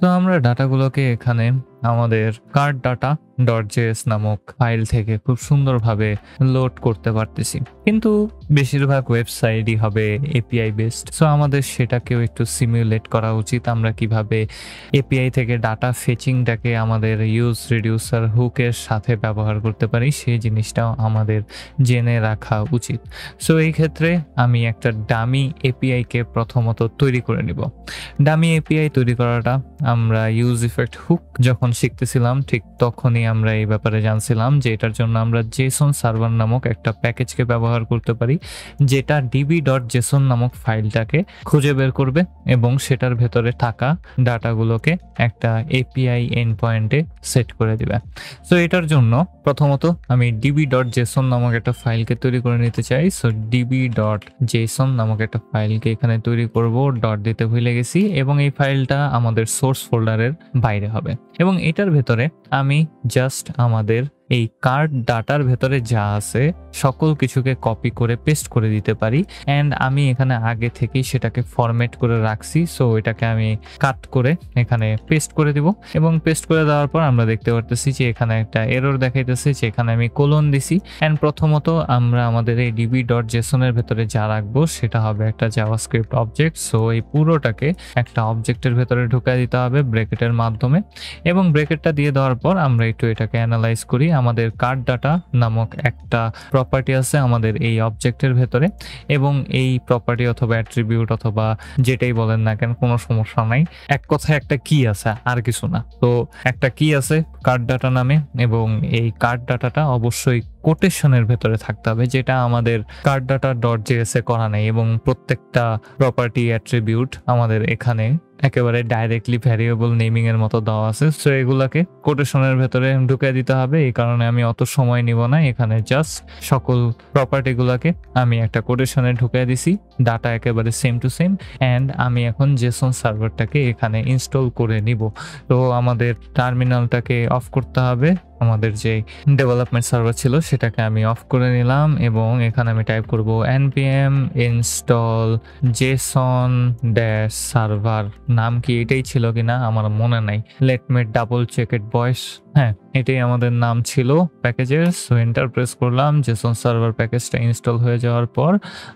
তো আমরা ডাটাগুলোকে এখানে আমাদের কার্ড ডাটা .js নামক ফাইল থেকে খুব সুন্দরভাবে লোড করতে পারতেছি, কিন্তু বেশিরভাগ ওয়েবসাইটই হবে এপিআই বেসড। সো আমাদের সেটাকেও একটু সিমুলেট করা উচিত। আমরা কিভাবে এপিআই থেকে ডাটা ফেচিংটাকে আমাদের ইউজ রিডিউসার হুকের সাথে ব্যবহার করতে পারি, সেই জিনিসটাও আমাদের জেনে রাখা উচিত। সো এই ক্ষেত্রে আমি একটা ডামি এপিআইকে প্রথমত তৈরি করে নিব। ডামি এপিআই তৈরি করাটা আমরা ইউজ ইফেক্ট হুক যখন শিখতেছিলাম ঠিক তখনই আমরা এই ব্যাপারে জানছিলাম যে এটার জন্য আমরা জেসন সার্ভার নামক একটা প্যাকেজকে ব্যবহার করতে পারি, যেটা db.json নামক ফাইলটাকে খুঁজে বের করবে এবং সেটার ভেতরে থাকা ডাটাগুলোকে একটা এপিআই এন্ড পয়েন্টে সেট করে দিবে। সো এটার জন্য প্রথমত আমি db.json নামক একটা ফাইলকে তৈরি করে নিতে চাই। সো db.json নামক একটা ফাইলকে এখানে তৈরি করব, ডট দিতে ভুলে গেছি, এবং এই ফাইলটা আমাদের সোর্স ফোল্ডারের বাইরে হবে এবং এটার ভেতরে আমি জাস্ট আমাদের এই কার্ড ডাটার ভেতরে যা আছে সকল কিছুকে কপি করে পেস্ট করে দিতে পারি। অ্যান্ড আমি এখানে আগে থেকেই সেটাকে ফরম্যাট করে রাখছি, সো এটাকে আমি কাট করে এখানে পেস্ট করে দিব এবং পেস্ট করে দেওয়ার পর আমরা দেখতে পারতেছি যে এখানে একটা এরর দেখাইতেছে যে এখানে আমি কোলন দিছি। অ্যান্ড প্রথমত আমরা আমাদের এই db.json এর ভেতরে যা রাখবো সেটা হবে একটা জাভাস্ক্রিপ্ট অবজেক্ট। সো এই পুরোটাকে একটা অবজেক্টের ভেতরে ঢুকাই দিতে হবে ব্র্যাকেটের মাধ্যমে, এবং ব্র্যাকেটটা দিয়ে দেওয়ার পর আমরা একটু এটাকে অ্যানালাইজ করি। আমাদের কার্ড ডাটা নামক একটা প্রপার্টি আছে আমাদের এই অবজেক্টের ভেতরে, এবং এই প্রপার্টি অথবা অ্যাট্রিবিউট অথবা যেটাই বলেন না কেন কোনো সমস্যা নাই, এক কথায় একটা কি আছে আর কিছু না। তো একটা কি আছে কার্ড ডাটা নামে, এবং এই কার্ড ডাটাটা অবশ্যই কোটেশনের ভেতরে থাকতে হবে, যেটা আমাদের কার্ড ডাটা .js এ করা নেই, এবং প্রত্যেকটা প্রপার্টি অ্যাট্রিবিউট আমাদের এখানে একেবারে ডাইরেক্টলি ভ্যারিয়েবল নেমিং এর মতো দেওয়া আছে। সো এগুলাকে কোটেশনের ভেতরে ঢুকিয়ে দিতে হবে। এই কারণে আমি অত সময় নিব না, এখানে জাস্ট সকল প্রপার্টিগুলোকে আমি একটা কোটেশনে ঢুকিয়ে দিছি, ডাটা একেবারে সেম টু সেম। অ্যান্ড আমি এখন জেসন সার্ভারটাকে এখানে ইনস্টল করে নিব। তো আমাদের টার্মিনালটাকে অফ করতে হবে, আমাদের যে ডেভেলপমেন্ট সার্ভার ছিল সেটাকে আমি অফ করে নিলাম এবং এখানে আমি টাইপ করব npm install json dash server। নাম কি এটাই ছিল কিনা আমার মনে নাই, let me double check it boys. হ্যাঁ, এটাই আমাদের নাম ছিল প্যাকেজের। সো এন্টার প্রেস করলাম। জেসন সার্ভার প্যাকেজটা ইনস্টল হয়ে যাওয়ার পর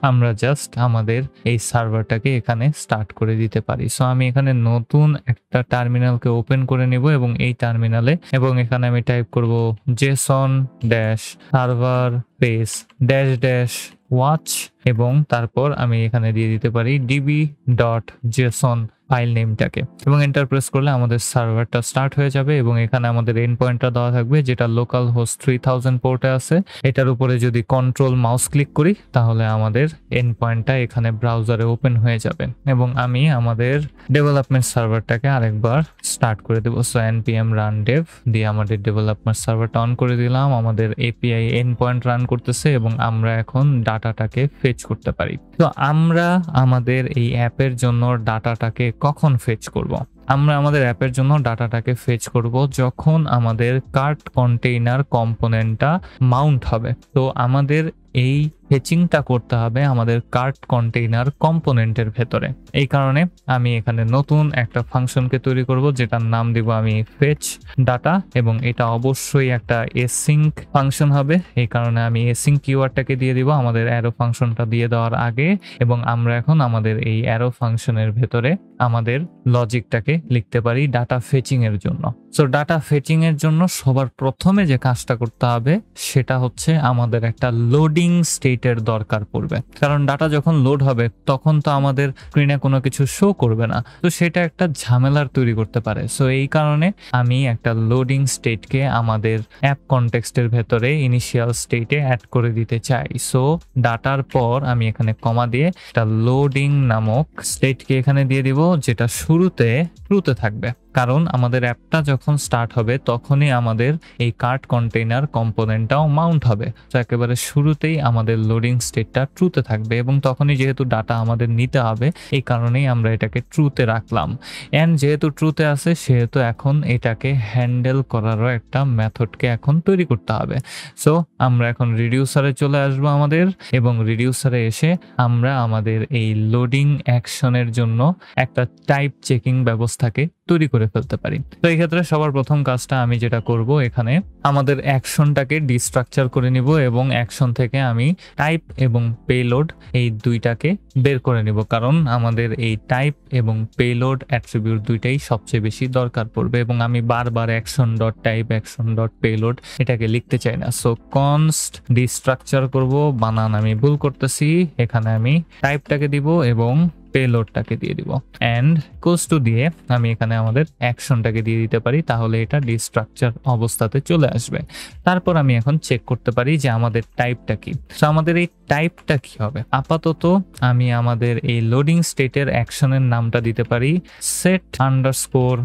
আমরা জাস্ট আমাদের এই সার্ভারটাকে এখানে স্টার্ট করে দিতে পারি। সো আমি এখানে নতুন একটা টার্মিনালকে ওপেন করে নিব এবং এই টার্মিনালে এবং এখানে আমি টাইপ করব json dash server space dash dash watch, এবং তারপর আমি এখানে দিয়ে দিতে পারি db.json ফাইল নেমটাকে, এবং এন্টার প্রেস করলে আমাদের সার্ভারটা স্টার্ট হয়ে যাবে এবং এখানে আমাদের এন্ড পয়েন্টটা দেওয়া থাকবে যেটা লোকাল হোস্ট 3000 পোর্টে আছে। এটার উপরে যদি কন্ট্রোল মাউস ক্লিক করি তাহলে আমাদের এন্ড পয়েন্টটা এখানে ব্রাউজারে ওপেন হয়ে যাবে এবং আমি আমাদের ডেভেলপমেন্ট সার্ভারটাকে আরেকবার স্টার্ট করে দেবো। সো npm run dev দিয়ে আমাদের ডেভেলপমেন্ট সার্ভারটা অন করে দিলাম। আমাদের এপিআই এন্ড পয়েন্ট রান করতেছে এবং আমরা এখন ডাটাটাকে ফেচ করতে পারি। তো আমরা আমাদের এই অ্যাপের জন্য ডাটাটাকে কখন ফেচ করব? আমরা আমাদের অ্যাপের জন্য ডাটাটাকে ফেচ করব যখন আমাদের কার্ট কন্টেইনার কম্পোনেন্টটা মাউন্ট হবে। তো আমাদের এই ফেচিংটা করতে হবে আমাদের কার্ট কন্টেইনার কম্পোনেন্টের ভেতরে। এই কারণে আমি এখানে নতুন একটা ফাংশনকে তৈরি করব যেটার নাম দিব আমি ফেচ ডাটা, এবং এটা অবশ্যই একটা এসিঙ্ক ফাংশন হবে। এই কারণে আমি এসিঙ্ক কিওয়ার্ডটাকে দিয়ে দিব আমাদের অ্যারো ফাংশনটা দিয়ে দেওয়ার আগে, এবং আমরা এখন আমাদের এই অ্যারো ফাংশনের ভেতরে আমাদের লজিকটাকে লিখতে পারি ডাটা ফেচিং এর জন্য। সো ডাটা ফেচিং এর জন্য সবার প্রথমে যে কাজটা করতে হবে সেটা হচ্ছে আমাদের একটা লোডিং স্টেটের দরকার পড়বে, কারণ ডাটা যখন লোড হবে তখন তো আমাদের স্ক্রিনে কোনো কিছু শো করবে না, তো সেটা একটা ঝামেলার তৈরি করতে পারে। সো এই কারণে আমি একটা লোডিং স্টেটকে আমাদের অ্যাপ কনটেক্সটের ভেতরে ইনিশিয়াল স্টেটে অ্যাড করে দিতে চাই। সো ডাটার পর আমি এখানে কমা দিয়ে একটা লোডিং নামক স্টেটকে এখানে দিয়ে দিব, যেটা শুরুতে ট্রুতে থাকবে, কারণ আমাদের অ্যাপটা যখন স্টার্ট হবে তখনই আমাদের এই কার্ট কন্টেইনার কম্পোনেন্টটাও মাউন্ট হবে। তো একেবারে শুরুতেই আমাদের লোডিং স্টেটটা ট্রুতে থাকবে এবং তখনই যেহেতু ডাটা আমাদের নিতে হবে এই কারণেই আমরা এটাকে ট্রুতে রাখলাম। অ্যান্ড যেহেতু ট্রুতে আছে সেহেতু এখন এটাকে হ্যান্ডেল করারও একটা মেথডকে এখন তৈরি করতে হবে। সো আমরা এখন রিডিউসারে চলে আসবো আমাদের, এবং রিডিউসারে এসে আমরা আমাদের এই লোডিং অ্যাকশনের জন্য একটা টাইপ চেকিং ব্যবস্থাকে তৈরি করে ফেলতে পারি। তো এই ক্ষেত্রে সবার প্রথম কাজটা আমি যেটা করব, এখানে আমাদের অ্যাকশনটাকে ডিস্ট্রাকচার করে নিব এবং অ্যাকশন থেকে আমি টাইপ এবং পেলোড এই দুইটাকে বের করে নিব, কারণ আমাদের এই টাইপ এবং পেলোড অ্যাট্রিবিউট দুইটাই সবচেয়ে বেশি দরকার পড়বে এবং আমি বারবার action dot type action dot payload এটাকে লিখতে চাই না। সো কনস্ট ডিস্ট্রাকচার করব, বানান আমি ভুল করতেছি, এখানে আমি টাইপটাকে দিব এবং পেলোডটাকে দিয়ে দিব এন্ড ইকুয়ালস টু দিয়ে আমি এখানে আমাদের অ্যাকশনটাকে দিয়ে দিতে পারি, তাহলে এটা ডিস্ট্রাকচার অবস্থাতে চলে আসবে। তারপর আমি এখন চেক করতে পারি যে আমাদের টাইপটা কি। সো আমাদের এই টাইপটা কি হবে, আপাতত আমি আমাদের এই লোডিং স্টেটের অ্যাকশনের নামটা দিতে পারি সেট আন্ডারস্কোর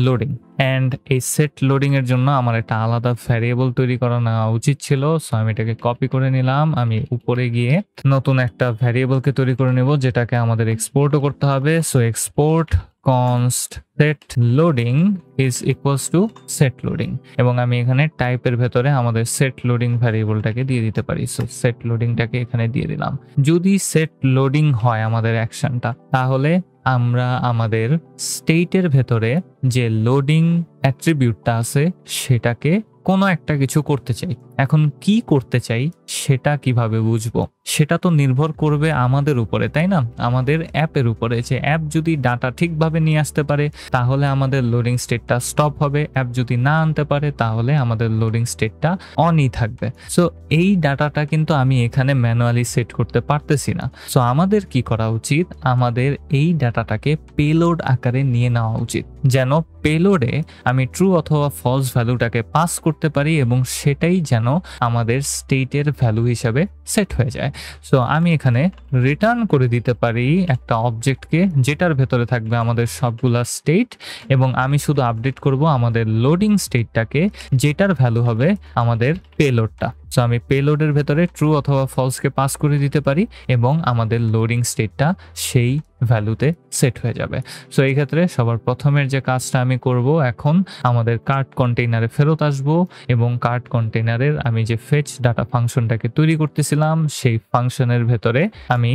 লোডিং। অ্যান্ড এই সেট লোডিং এর জন্য আমার একটা আলাদা ভ্যারিয়েবল তৈরি করা নেওয়া উচিত ছিল। সো আমি এটাকে কপি করে নিলাম, আমি উপরে গিয়ে নতুন একটা ভ্যারিয়েবলকে তৈরি করে নেব যেটাকে আমাদের এক্সপোর্টও করতে হবে। So export const set loading is equals to set loading এবং আমি এখানে টাইপের ভেতরে আমাদের set loading ভ্যারিয়েবলটাকে দিয়ে দিতে পারি। সো set loadingটাকে এখানে দিয়ে দিলাম। যদি set loading হয় আমাদের অ্যাকশনটা, তাহলে আমরা আমাদের স্টেটের ভেতরে যে লোডিং অ্যাট্রিবিউটটা আছে সেটাকে কোনো একটা কিছু করতে চাই। এখন কি করতে চাই সেটা কিভাবে বুঝবো, সেটা তো নির্ভর করবে আমাদের উপরে, তাই না? আমাদের অ্যাপের উপরে। যে অ্যাপ যদি ডাটা ঠিকভাবে নিয়ে আসতে পারে তাহলে আমাদের লোডিং স্টেটটা স্টপ হবে, অ্যাপ যদি না আনতে পারে তাহলে আমাদের লোডিং স্টেটটা অনই থাকবে। সো এই ডাটাটা কিন্তু আমি এখানে ম্যানুয়ালি সেট করতে পারতেছি না। সো আমাদের কি করা উচিত, আমাদের এই ডাটাটাকে পেলোড আকারে নিয়ে নেওয়া উচিত, যেন পেলোডে আমি ট্রু অথবা ফলস ভ্যালুটাকে পাস করতে পারি এবং সেটাই যেন আমাদের স্টেটের ভ্যালু হিসাবে সেট হয়ে যায়। সো আমি এখানে রিটার্ন করে দিতে পারি একটা অবজেক্টকে যেটার ভেতরে থাকবে আমাদের সবগুলা স্টেট এবং আমি শুধু আপডেট করব আমাদের লোডিং স্টেটটাকে যেটার ভ্যালু হবে আমাদের পেলোডটা। সো আমি পেলোডের ভেতরে ট্রু অথবা ফলসকে পাস করে দিতে পারি এবং আমাদের লোডিং স্টেটটা সেই ভ্যালুতে সেট হয়ে যাবে। সো এই ক্ষেত্রে সবার প্রথমের যে কাজটা আমি করব, এখন আমাদের কার্ট কন্টেইনারে ফেরত আসব এবং কার্ট কন্টেইনারের আমি যে ফেচ ডাটা ফাংশনটাকে তৈরি করতেছিলাম সেই ফাংশনের ভেতরে আমি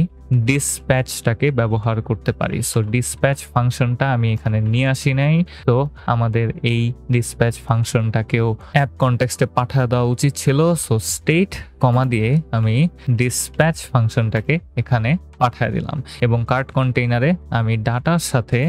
ডিসপ্যাচটাকে ব্যবহার করতে পারি। সো ডিসপ্যাচ ফাংশনটা আমি এখানে নিয়ে আসি নাই, তো আমাদের এই ডিসপ্যাচ ফাংশনটাকেও অ্যাপ কনটেক্সটে পাঠিয়ে দেওয়া উচিত ছিল। সো স্টেট কমা দিয়ে আমি ডিসপ্যাচ ফাংশনটাকে এখানে পাঠিয়ে দিলাম এবং কার্ট কন্টেইনারে আমি ডাটার সাথে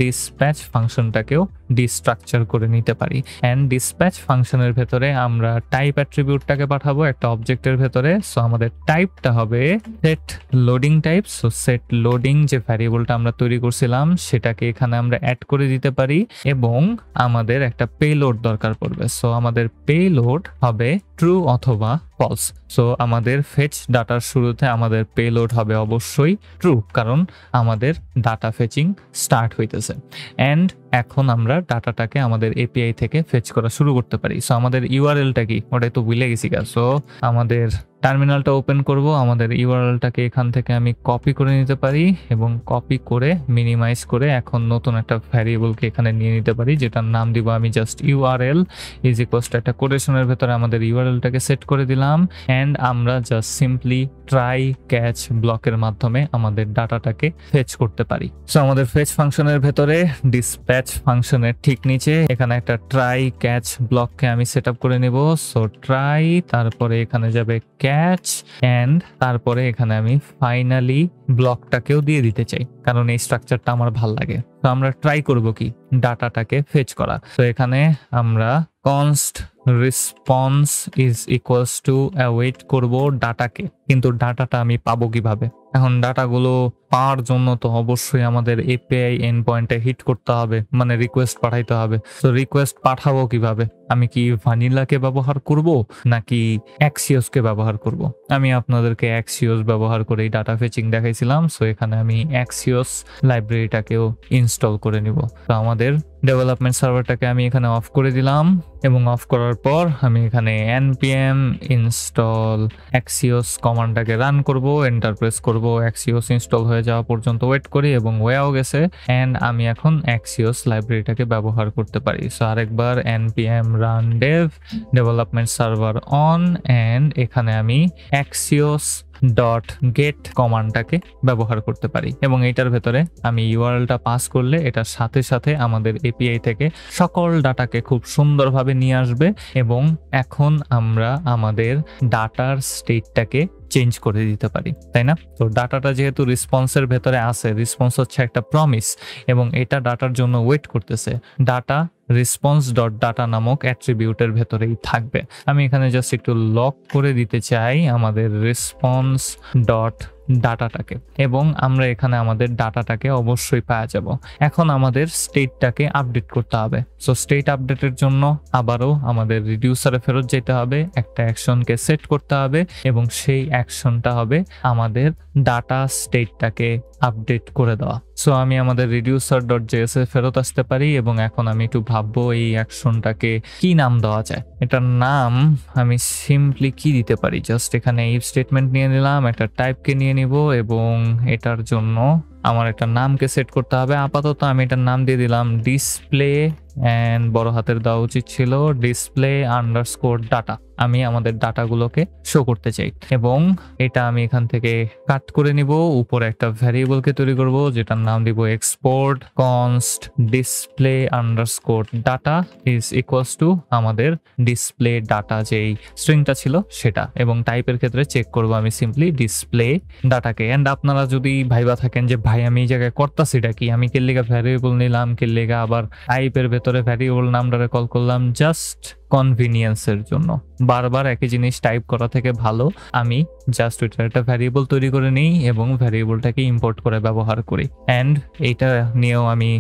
ডিসপ্যাচ ফাংশনটাকেও ডিস্ট্রাকচার করে নিতে পারি। অ্যান্ড ডিসপ্যাচ ফাংশনের ভেতরে আমরা টাইপ অ্যাট্রিবিউটটাকে পাঠাবো একটা অবজেক্টের ভেতরে। সো আমাদের টাইপটা হবে set loading type. So set loading যে ভ্যারিয়েবলটা আমরা তৈরি করছিলাম সেটাকে এখানে আমরা অ্যাড করে দিতে পারি এবং আমাদের একটা পেলোড দরকার পড়বে। সো আমাদের পেলোড হবে ট্রু অথবা ফলস। সো আমাদের ফেচ ডাটার শুরুতে আমাদের পেলোড হবে অবশ্যই ট্রু, কারণ আমাদের ডাটা ফেচিং স্টার্ট হইতেছে। অ্যান্ড এখন আমরা ডাটাটাকে আমাদের এপিআই থেকে ফেচ করা শুরু করতে পারি। সো আমাদের ইউআরএলটা কি, ওটাই তো ভুলে গেছি। সো আমাদের টার্মিনালটা ওপেন করব, আমাদের ইউআরএলটাকে এখান থেকে আমি কপি করে নিতে পারি এবং কপি করে মিনিমাইজ করে এখন নতুন একটা ভ্যারিয়েবলকে এখানে নিয়ে নিতে পারি যেটার নাম দিব আমি just URL is equals to একটা কোটেশনের ভেতরে আমাদের ইউআরএলটাকে সেট করে দিলাম। অ্যান্ড আমরা জাস্ট সিম্পলি ট্রাই ক্যাচ ব্লকের মাধ্যমে আমাদের ডাটাটাকে ফেচ করতে পারি। সো আমাদের ফেচ ফাংশনের ভেতরে ডিসপ্যাচ ফাংশনের ঠিক নিচে এখানে একটা ট্রাই ক্যাচ ব্লককে আমি সেট আপ করে নেব। সো ট্রাই, তারপরে এখানে যাবে ক্যাচ এন্ড তারপরে এখানে আমি ফাইনালি ব্লকটাকেও দিয়ে দিতে চাই, কারণ এই স্ট্রাকচারটা আমার ভাল লাগে। তো আমরা ট্রাই করব কি, ডাটাটাকে ফেচ করা। তো এখানে আমরা const response is equals to await করব ডাটাকে, কিন্তু ডাটাটা আমি পাবো কিভাবে? এখন ডাটাগুলো পাওয়ার জন্য তো অবশ্যই আমাদের এপিআই এন্ড পয়েন্টে হিট করতে হবে, মানে রিকোয়েস্ট পাঠাইতে হবে। তো রিকোয়েস্ট পাঠাবো কিভাবে? আমি কি ভানিলাকে ব্যবহার করব নাকি অ্যাক্সিওসকে ব্যবহার করব? আমি আপনাদেরকে অ্যাক্সিওস ব্যবহার করেই ডাটা ফেচিং দেখাইছিলাম। সো এখানে আমি অ্যাক্সিওস লাইব্রেরিটাকেও ইনস্টল করে নিব। তো আমাদের ডেভেলপমেন্ট সার্ভারটাকে আমি এখানে অফ করে দিলাম এবং অফ করার পর আমি এখানে npm install axios কমান্ডটাকে রান করব, এন্টার প্রেস করব, axios ইনস্টল হয়ে যাওয়া পর্যন্ত ওয়েট করি এবং হয়েও গেছে। এন্ড আমি এখন axios লাইব্রেরিটাকে ব্যবহার করতে পারি। সো আরেকবার npm run dev development server on, and এখানে আমি axios ডট গেট কমান্ডটাকে ব্যবহার করতে পারি এবং এটার ভেতরে আমি ইউআরএলটা পাস করলে এটার সাথে সাথে আমাদের এপিআই থেকে সকল ডাটাকে খুব সুন্দরভাবে নিয়ে আসবে এবং এখন আমরা আমাদের ডাটার স্টেটটাকে চেঞ্জ করে দিতে পারি, তাই না? তো ডাটাটা যেহেতু রেসপন্সের ভেতরে আছে, রেসপন্স হচ্ছে একটা প্রমিস এবং এটা ডাটার জন্য ওয়েট করতেছে, ডাটা রেসপন্স ডট ডাটা নামক অ্যাট্রিবিউটের ভেতরেই থাকবে। আমি এখানে জাস্ট একটু লক করে দিতে চাই আমাদের রেসপন্স ডট ডাটাটাকে এবং আমরা এখানে আমাদের ডাটাটাকে অবশ্যই পাওয়া যাব। এখন আমাদের স্টেটটাকে আপডেট করতে হবে। সো স্টেট আপডেটের জন্য আবারও আমাদের রিডিউসারে ফেরত যেতে হবে, একটা অ্যাকশনকে সেট করতে হবে এবং সেই অ্যাকশনটা হবে আমাদের ডাটা স্টেটটাকে আপডেট করে দেওয়া। সো আমি আমাদের রিডিউসার ডট জেএস এ ফেরত আসতে পারি এবং এখন আমি একটু ভাববো এই অ্যাকশনটাকে কি নাম দেওয়া যায়। এটার নাম আমি সিম্পলি কি দিতে পারি, জাস্ট এখানে ইফ স্টেটমেন্ট নিয়ে নিলাম, একটা টাইপকে নিয়ে নিব এবং এটার জন্য আমার একটা নামকে সেট করতে হবে। আপাতত আমি এটার নাম দিয়ে দিলাম ডিসপ্লে এন্ড বড় হাতের দেওয়া উচিত ছিল ডিসপ্লে আন্ডারস্কোর ডাটা। আমি আমাদের ডাটাগুলোকে শো করতে চাই এবং এটা আমি এখান থেকে কাট করে নিব, উপরে একটা ভ্যারিয়েবলকে তৈরি করব যেটার নাম দিব export const display underscore data is equals to আমাদের ডিসপ্লে ডাটা যেই স্ট্রিংটা ছিল সেটা, এবং টাইপের ক্ষেত্রে চেক করব আমি সিম্পলি ডিসপ্লে ডাটাকে। এন্ড আপনারা যদি ভাইবা থাকেন যে ভাই আমি এই জায়গায় করতেছি এটা কি, আমি কেল্লিগা ভ্যারিয়েবল নিলাম, কেল্লিগা আবার টাইপের ভেতরে ভ্যারিয়েবল নামটারে কল করলাম, জাস্ট কনভিনিয়েন্সের জন্য বারবার একই জিনিস টাইপ করা থেকে ভালো আমি জাস্ট ওইটার একটা ভ্যারিয়েবল তৈরি করে নিই এবং ভ্যারিয়েবলটাকে ইম্পোর্ট করে ব্যবহার করি। অ্যান্ড এইটা নিয়েও আমি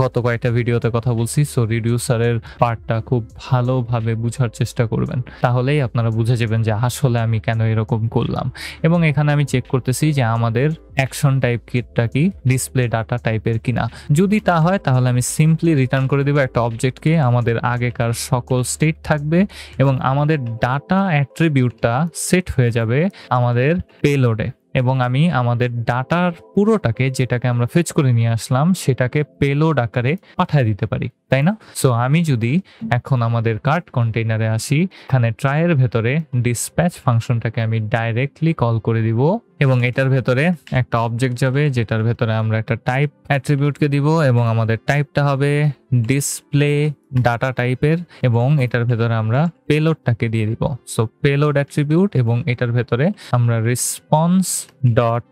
গত কয়েকটা ভিডিওতে কথা বলছি। সো রিডিউসারের পার্টটা খুব ভালোভাবে বুঝার চেষ্টা করবেন, তাহলেই আপনারা বুঝে যাবেন যে আসলে আমি কেন এরকম করলাম। এবং এখানে আমি চেক করতেছি যে আমাদের অ্যাকশন টাইপ কিটটা কি ডিসপ্লে ডাটা টাইপের কিনা। যদি তা হয় তাহলে আমি সিম্পলি রিটার্ন করে দেবো একটা অবজেক্টকে, আমাদের আগেকার সকল স্টেট থাকবে এবং আমাদের ডাটা অ্যাট্রিবিউটটা সেট হয়ে যাবে আমাদের পেলোডে এবং আমি আমাদের ডাটার পুরোটাকে যেটাকে আমরা ফেচ করে নিয়ে আসলাম সেটাকে পেলোড আকারে পাঠিয়ে দিতে পারি, তাই না? সো আমি যদি এখন আমাদের কার্ট কন্টেইনারে আসি, এখানে ট্রাইয়ের ভেতরে ডিসপ্যাচ ফাংশনটাকে আমি ডাইরেক্টলি কল করে দিব এবং এটার ভেতরে একটা অবজেক্ট যাবে যেটার ভেতরে আমরা একটা টাইপ অ্যাট্রিবিউটকে দিব এবং আমাদের টাইপটা হবে ডিসপ্লে ডাটা টাইপের এবং এটার ভেতরে আমরা পেলোডটাকে দিয়ে দিব। সো পেলোড অ্যাট্রিবিউট এবং এটার ভেতরে আমরা রেসপন্স ডট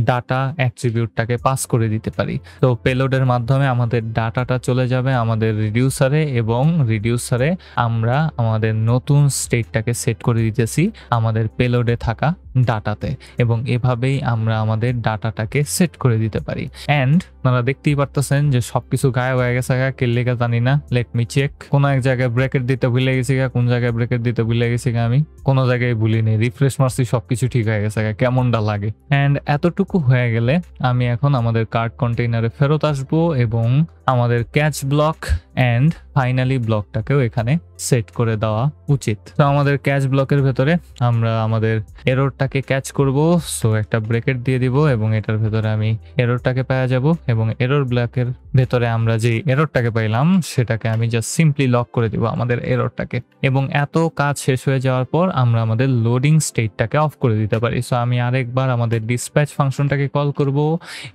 ডাটা অ্যাট্রিবিউটটাকে পাস করে দিতে পারি। তো পেলোডের মাধ্যমে আমাদের ডাটাটা চলে যাবে আমাদের রিডিউসারে এবং রিডিউসারে আমরা আমাদের নতুন স্টেটটাকে সেট করে দিতেছি আমাদের পেলোডে থাকা ডাটাতে এবং এভাবেই আমরা আমাদের ডাটাটাকে সেট করে দিতে পারি। অ্যান্ড আপনারা দেখতেই পারতেছেন যে সবকিছু গায়েব হয়ে গেছে, কেল্লেগা জানি না, লেট মি চেক। কোনো এক জায়গায় ব্রেকেট দিতে ভুলে গেছি, কোন জায়গায় ব্রেকেট দিতে ভুলে গেছি আমি, কোনো জায়গায় ভুলিনি, রিফ্রেশ মারছি, সবকিছু ঠিক হয়ে গেছে, কেমনটা লাগে। অ্যান্ড এতটুকু হয়ে গেলে আমি এখন আমাদের কার্ট কন্টেইনারে ফেরত আসবো এবং আমাদের ক্যাচ ব্লক অ্যান্ড ফাইনালি ব্লকটাকেও এখানে সেট করে দেওয়া উচিত। তো আমাদের ক্যাচ ব্লকের ভেতরে আমরা আমাদের এররটাকে ক্যাচ করব। সো একটা ব্রেকেট দিয়ে দিব এবং এটার ভেতরে আমি এররটাকে পাওয়া যাব এবং এরর ব্লকের ভেতরে আমরা যে এররটাকে পাইলাম সেটাকে আমি জাস্ট সিম্পলি লক করে দিব আমাদের এররটাকে এবং এত কাজ শেষ হয়ে যাওয়ার পর আমরা আমাদের লোডিং স্টেটটাকে অফ করে দিতে পারি। সো আমি আরেকবার আমাদের ডিসপ্যাচ ফাংশনটাকে কল করব,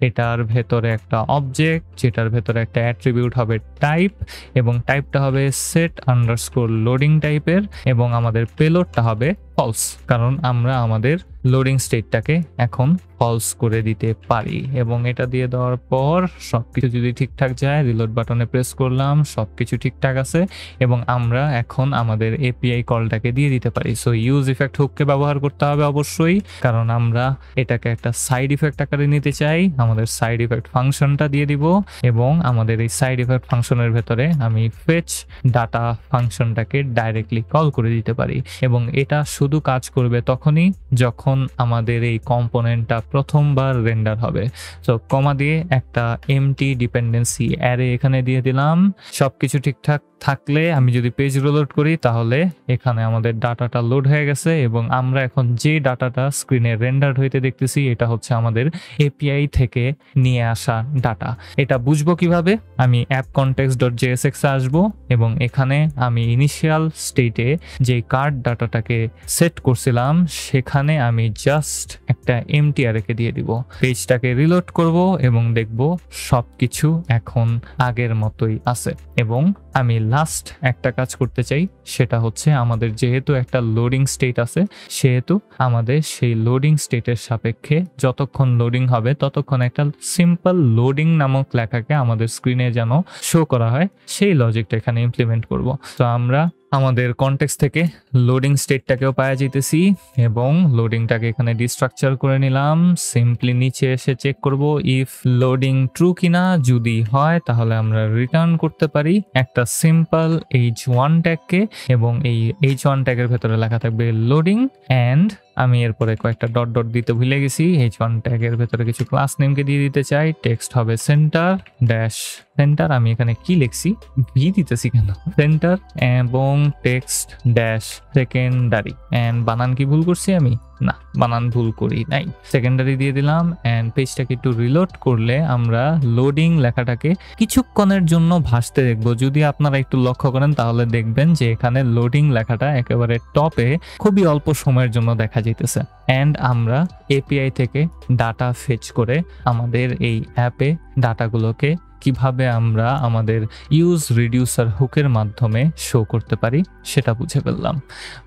এটার ভেতরে একটা অবজেক্ট যেটার ভেতরে একটা অ্যাট্রিবিউট হবে টাইপ এবং টাইপটা হবে সেট আন্ডারস্কোর লোডিং টাইপের এবং আমাদের পেলোডটা হবে ফলস, কারণ আমরা আমাদের লোডিং স্টেটটাকে এখন ফলস করে দিতে পারি। এবং এটা দিয়ে দেওয়ার পর সবকিছু যদি ঠিকঠাক যায়, রিলোড বাটনে প্রেস করলাম, সবকিছু ঠিকঠাক আছে এবং আমরা এখন আমাদের এপিআই কলটাকে দিয়ে দিতে পারি। সো ইউজ ইফেক্ট হুককে ব্যবহার করতে হবে অবশ্যই, কারণ আমরা এটাকে একটা সাইড ইফেক্ট আকারে নিতে চাই। আমাদের সাইড ইফেক্ট ফাংশনটা দিয়ে দিব এবং আমাদের এই সাইড ইফেক্ট ফাংশনের ভেতরে আমি ফেচ ডাটা ফাংশনটাকে ডাইরেক্টলি কল করে দিতে পারি এবং এটা শুধু কাজ করবে তখনই যখন আমাদের এই কম্পোনেন্টটা প্রথমবার রেন্ডার হবে। সো কমা দিয়ে একটা এমটি ডিপেন্ডেন্সি অ্যারে এখানে দিয়ে দিলাম। সবকিছু ঠিকঠাক থাকলে আমি যদি পেজ রিলোড করি তাহলে এখানে আমাদের ডাটাটা লোড হয়ে গেছে এবং আমরা এখন যে ডাটাটা স্ক্রিনে রেন্ডার হইতে দেখতেছি এটা হচ্ছে আমাদের এপিআই থেকে নিয়ে আসা ডাটা। এটা বুঝবো কিভাবে? আমি অ্যাপ কনটেক্সট ডট জেএসএক্স আসবো এবং এখানে আমি ইনিশিয়াল স্টেটে যে কার্ড ডাটাটাকে সেট করছিলাম সেখানে আমি জাস্ট একটা এমটি রেখে দিয়ে দিব। পেজটাকে রিলোড করব এবং দেখব সবকিছু এখন আগের মতোই আছে। এবং আমি লাস্ট একটা কাজ করতে চাই, সেটা হচ্ছে আমাদের যেহেতু একটা লোডিং স্টেট আছে, সেহেতু আমাদের সেই লোডিং স্টেটের সাপেক্ষে যতক্ষণ লোডিং হবে ততক্ষণ একটা সিম্পল লোডিং নামক লেখাকে আমাদের স্ক্রিনে যেন শো করা হয়, সেই লজিকটা এখানে ইমপ্লিমেন্ট করব। তো আমরা আমাদের কনটেক্সট থেকে লোডিং স্টেটটাকেও পাওয়া যেতেছি এবং লোডিংটাকে এখানে ডিস্ট্রাকচার করে নিলাম। সিম্পলি নিচে এসে চেক করব ইফ লোডিং ট্রু কিনা। যদি হয় তাহলে আমরা রিটার্ন করতে পারি একটা সিম্পল h1 ট্যাগকে, এবং এই h1 ট্যাগের ভেতরে লেখা থাকবে লোডিং। অ্যান্ড আমি এরপরে কয়েকটা ডট ডট দিতে ভুলে গেছি। h1 ট্যাগের ভেতরে কিছু ক্লাস নেমকে দিয়ে দিতে চাই। টেক্সট হবে সেন্টার ড্যাশ সেন্টার। আমি এখানে কি লিখছি, ভি দিতেছি কেন, সেন্টার এবং টেক্সট ড্যাশ সেকেন্ডারি। এন্ড বানান কি ভুল করছি আমি? না, বানান ভুল করি নাই, সেকেন্ডারি দিয়ে দিলাম। এন্ড পেজটাকে একটু রিলোড করলে আমরা লোডিং লেখাটাকে কিছুক্ষণের জন্য ভাসতে দেখবো। যদি আপনারা একটু লক্ষ্য করেন তাহলে দেখবেন যে এখানে লোডিং লেখাটা একেবারে টপে খুবই অল্প সময়ের জন্য দেখা যাইতেছে। এন্ড আমরা এপিআই থেকে ডাটা ফেচ করে আমাদের এই অ্যাপে ডাটাগুলোকে কিভাবে আমরা আমাদের ইউজ রিডিউসার হুকের মাধ্যমে শো করতে পারি সেটা বুঝে ফেললাম।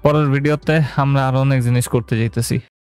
পরের ভিডিওতে আমরা আরো অনেক জিনিস করতে যাইতেছি।